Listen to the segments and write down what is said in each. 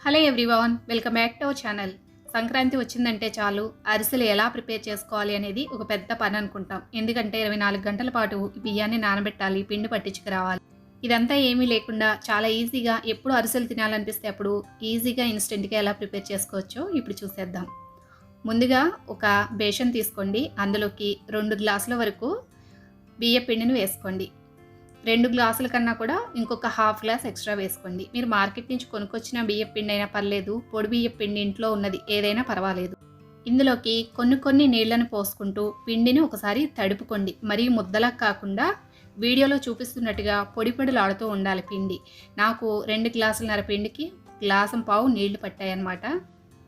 Hello everyone, welcome back to our channel. Sankranti వచ్చిందంటే చాలు అరిసెలు ఎలా ప్రిపేర్ చేసుకోవాలి అనేది ఒక పెద్ద పని అనుకుంటాం. ఎందుకంటే 24 గంటల పాటు బియ్యాన్ని నానబెట్టాలి, పిండి పట్టించుకురావాలి. ఇదంతా ఏమీ లేకుండా చాలా ఈజీగా ఎప్పుడు అరిసెలు తినాలనిపిస్తే అప్పుడు ఈజీగా ఇన్స్టెంట్గా ఎలా ప్రిపేర్ చేసుకోవచ్చో ఇప్పుడు చూసేద్దాం. ముందుగా ఒక బేషన్ తీసుకోండి. అందులోకి 2 గ్లాసుల వరకు బియ్య పిండిని వేసుకోండి. 2 గ్లాసుల కన్నా కూడా ఇంకొక హాఫ్ గ్లాస్ ఎక్స్ట్రా వేసుకోండి. మీరు మార్కెట్ నుంచి కొనుక్కొచ్చిన బియ్యం పిండి అయినా పర్లేదు, పొడి బియ్యం పిండి ఇంట్లో ఉన్నది ఏదైనా పర్వాలేదు. ఇందులోకి కొన్ని నీళ్లను పోసుకుంటూ పిండిని ఒకసారి తడుపుకోండి. మరీ ముద్దలా కాకుండా వీడియోలో చూపిస్తున్నట్టుగా పొడి పొడిలాడుతూ ఉండాలి పిండి. నాకు 2 గ్లాసులన్నర పిండికి గ్లాసం పావు నీళ్లు పట్టాయన్నమాట.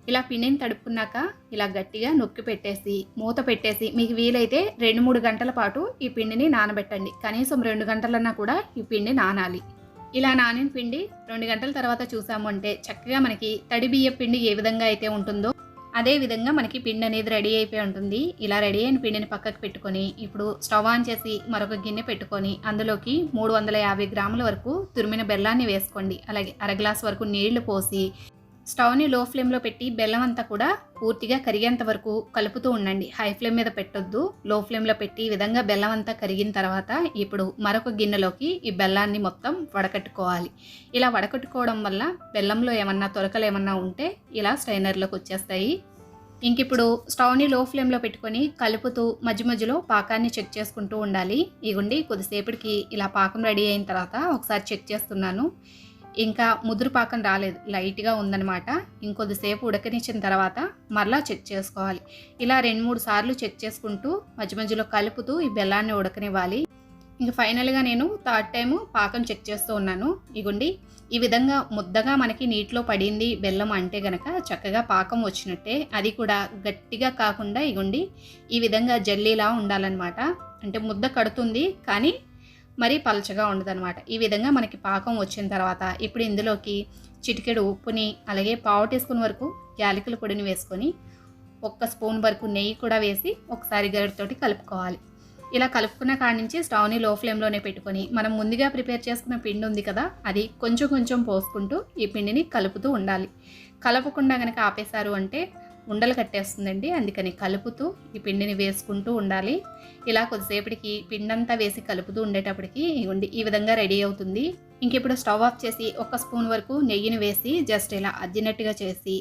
ఇలా పిండిని తడుపుకున్నాక ఇలా గట్టిగా నొక్కి పెట్టేసి మూత పెట్టేసి మీకు వీలైతే 2-3 గంటల పాటు ఈ పిండిని నానబెట్టండి. కనీసం 2 గంటలన్నా కూడా ఈ పిండి నానాలి. ఇలా నానిన పిండి 2 గంటల తర్వాత చూసాము అంటే చక్కగా మనకి తడి బియ్య పిండి ఏ విధంగా అయితే ఉంటుందో అదే విధంగా మనకి పిండి అనేది రెడీ అయిపోయి ఉంటుంది. ఇలా రెడీ అయిన పిండిని పక్కకు పెట్టుకొని ఇప్పుడు స్టవ్ ఆన్ చేసి మరొక గిన్నె పెట్టుకొని అందులోకి 350 గ్రాముల వరకు తురిమిన బెల్లాన్ని వేసుకోండి. అలాగే అర గ్లాస్ వరకు నీళ్లు పోసి స్టవ్ని లో ఫ్లేమ్లో పెట్టి బెల్లం అంతా కూడా పూర్తిగా కరిగేంత వరకు కలుపుతూ ఉండండి. హై ఫ్లేమ్ మీద పెట్టొద్దు, లో ఫ్లేమ్లో పెట్టి ఈ విధంగా బెల్లం అంతా కరిగిన తర్వాత ఇప్పుడు మరొక గిన్నెలోకి ఈ బెల్లాన్ని మొత్తం వడకట్టుకోవాలి. ఇలా వడకట్టుకోవడం వల్ల బెల్లంలో ఏమన్నా తొరకలు ఏమన్నా ఉంటే ఇలా స్ట్రైనర్లోకి వచ్చేస్తాయి. ఇంకిప్పుడు స్టవ్ని లో ఫ్లేమ్లో పెట్టుకొని కలుపుతూ మధ్య మధ్యలో పాకాన్ని చెక్ చేసుకుంటూ ఉండాలి. ఇగుండి కొద్దిసేపటికి ఇలా పాకం రెడీ అయిన తర్వాత ఒకసారి చెక్ చేస్తున్నాను. ఇంకా ముదురు పాకం రాలేదు, లైట్గా ఉందన్నమాట. ఇంకొద్దిసేపు ఉడకనిచ్చిన తర్వాత మరలా చెక్ చేసుకోవాలి. ఇలా 2-3 సార్లు చెక్ చేసుకుంటూ మధ్య మధ్యలో కలుపుతూ ఈ బెల్లాన్ని ఉడకనివ్వాలి. ఇంక ఫైనల్గా నేను 3rd టైము పాకం చెక్ చేస్తూ ఉన్నాను. ఇగుండి ఈ విధంగా ముద్దగా మనకి నీటిలో పడింది బెల్లం అంటే గనక చక్కగా పాకం వచ్చినట్టే. అది కూడా గట్టిగా కాకుండా ఇగుండి ఈ విధంగా జల్లీలా ఉండాలన్నమాట. అంటే ముద్ద కడుతుంది కానీ మరీ పలచగా ఉండదన్నమాట. ఈ విధంగా మనకి పాకం వచ్చిన తర్వాత ఇప్పుడు ఇందులోకి చిటికెడు ఉప్పుని అలాగే 1/4 టీ స్పూన్ వరకు యాలకుల పొడిని వేసుకొని 1 స్పూన్ వరకు నెయ్యి కూడా వేసి ఒకసారి గరిటెతోటి కలుపుకోవాలి. ఇలా కలుపుకున్న కాడి నుంచి స్టవ్ని లో ఫ్లేమ్లోనే పెట్టుకొని మనం ముందుగా ప్రిపేర్ చేసుకున్న పిండి ఉంది కదా, అది కొంచెం కొంచెం పోసుకుంటూ ఈ పిండిని కలుపుతూ ఉండాలి. కలపకుండా కనుక ఆపేశారు అంటే ఉండలు కట్టేస్తుందండి. అందుకని కలుపుతూ ఈ పిండిని వేసుకుంటూ ఉండాలి. ఇలా కొద్దిసేపటికి పిండంతా వేసి కలుపుతూ ఉండేటప్పటికి ఈ విధంగా రెడీ అవుతుంది. ఇంక ఇప్పుడు స్టవ్ ఆఫ్ చేసి 1 స్పూన్ వరకు నెయ్యిని వేసి జస్ట్ ఇలా అద్దినట్టుగా చేసి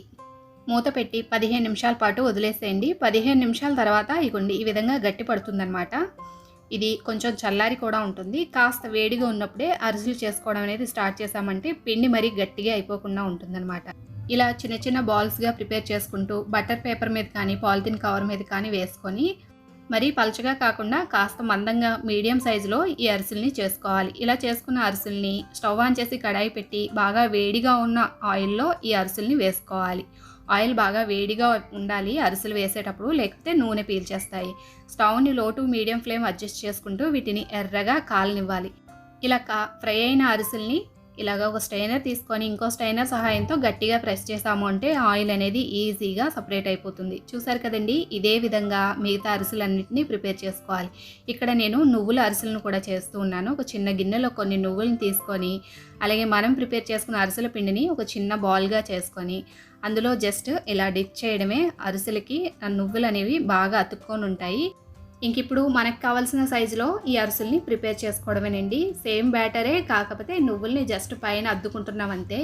మూత పెట్టి 15 నిమిషాల పాటు వదిలేసేయండి. 15 నిమిషాల తర్వాత ఈ విధంగా గట్టి పడుతుందన్నమాట. ఇది కొంచెం చల్లారి కూడా ఉంటుంది. కాస్త వేడిగా ఉన్నప్పుడే అరిసెలు చేసుకోవడం అనేది స్టార్ట్ చేసామంటే పిండి మరీ గట్టిగా అయిపోకుండా ఉంటుందన్నమాట. ఇలా చిన్న చిన్న బాల్స్గా ప్రిపేర్ చేసుకుంటూ బటర్ పేపర్ మీద కానీ పాలిథిన్ కవర్ మీద కానీ వేసుకొని మరీ పలచగా కాకుండా కాస్త మందంగా మీడియం సైజులో ఈ అరిసెల్ని చేసుకోవాలి. ఇలా చేసుకున్న అరిసెల్ని స్టవ్ ఆన్ చేసి కడాయి పెట్టి బాగా వేడిగా ఉన్న ఆయిల్లో ఈ అరిసెల్ని వేసుకోవాలి. ఆయిల్ బాగా వేడిగా ఉండాలి అరిసెలు వేసేటప్పుడు, లేకపోతే నూనె పీల్చేస్తాయి. స్టవ్ని లో టు మీడియం ఫ్లేమ్ అడ్జస్ట్ చేసుకుంటూ వీటిని ఎర్రగా కాలనివ్వాలి. ఇలా ఫ్రై అయిన అరిసెల్ని ఇలాగ ఒక స్ట్రైనర్ తీసుకొని ఇంకో స్ట్రైనర్ సహాయంతో గట్టిగా ప్రెస్ చేసాము అంటే ఆయిల్ అనేది ఈజీగా సపరేట్ అయిపోతుంది. చూసారు కదండి, ఇదే విధంగా మిగతా అరిసెలన్నింటినీ ప్రిపేర్ చేసుకోవాలి. ఇక్కడ నేను నువ్వుల అరిసెలను కూడా చేస్తూ ఉన్నాను. ఒక చిన్న గిన్నెలో కొన్ని నువ్వులను తీసుకొని అలాగే మనం ప్రిపేర్ చేసుకున్న అరిసెల పిండిని ఒక చిన్న బాల్గా చేసుకొని అందులో జస్ట్ ఇలా డిప్ చేయడమే. అరిసెలకి నువ్వులు అనేవి బాగా అతుక్కొని ఉంటాయి. ఇంక ఇప్పుడు మనకు కావాల్సిన సైజులో ఈ అరిసెల్ని ప్రిపేర్ చేసుకోవడమేనండి. సేమ్ బ్యాటరే, కాకపోతే నువ్వుల్ని జస్ట్ పైన అద్దుకుంటున్నామంతే.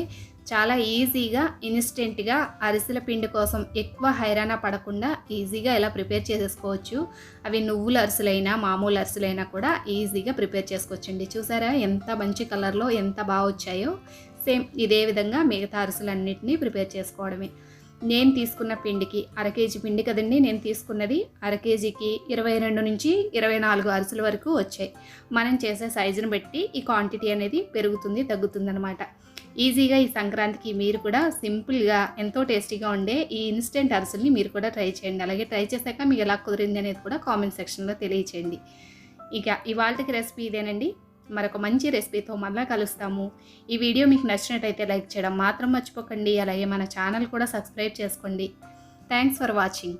చాలా ఈజీగా ఇన్స్టెంట్గా అరిసెల పిండి కోసం ఎక్కువ హైరాణ పడకుండా ఈజీగా ఇలా ప్రిపేర్ చేసేసుకోవచ్చు. అవి నువ్వుల అరిసెలైనా మామూలు అరిసెలైనా కూడా ఈజీగా ప్రిపేర్ చేసుకోవచ్చండి. చూసారా ఎంత మంచి కలర్లో ఎంత బాగా వచ్చాయో. సేమ్ ఇదే విధంగా మిగతా అరిసెలన్నింటినీ ప్రిపేర్ చేసుకోవడమే. నేను తీసుకున్న పిండికి 1/2 కేజీ పిండి కదండి నేను తీసుకున్నది. 1/2 కేజీకి 22 నుంచి 24 అరిసెల వరకు వచ్చాయి. మనం చేసే సైజుని బట్టి ఈ క్వాంటిటీ అనేది పెరుగుతుంది తగ్గుతుంది అనమాట. ఈజీగా ఈ సంక్రాంతికి మీరు కూడా సింపుల్గా ఎంతో టేస్టీగా ఉండే ఈ ఇన్స్టెంట్ అరిసెల్ని మీరు కూడా ట్రై చేయండి. అలాగే ట్రై చేశాక మీకు ఎలా కుదిరింది అనేది కూడా కామెంట్ సెక్షన్లో తెలియచేయండి. ఇక ఇవాళకి రెసిపీ ఇదేనండి. మరొక మంచి రెసిపీతో మళ్ళీ కలుస్తాము. ఈ వీడియో మీకు నచ్చినట్టయితే లైక్ చేయడం మాత్రం మర్చిపోకండి. అలాగే మన ఛానల్ కూడా సబ్స్క్రైబ్ చేసుకోండి. Thanks for watching.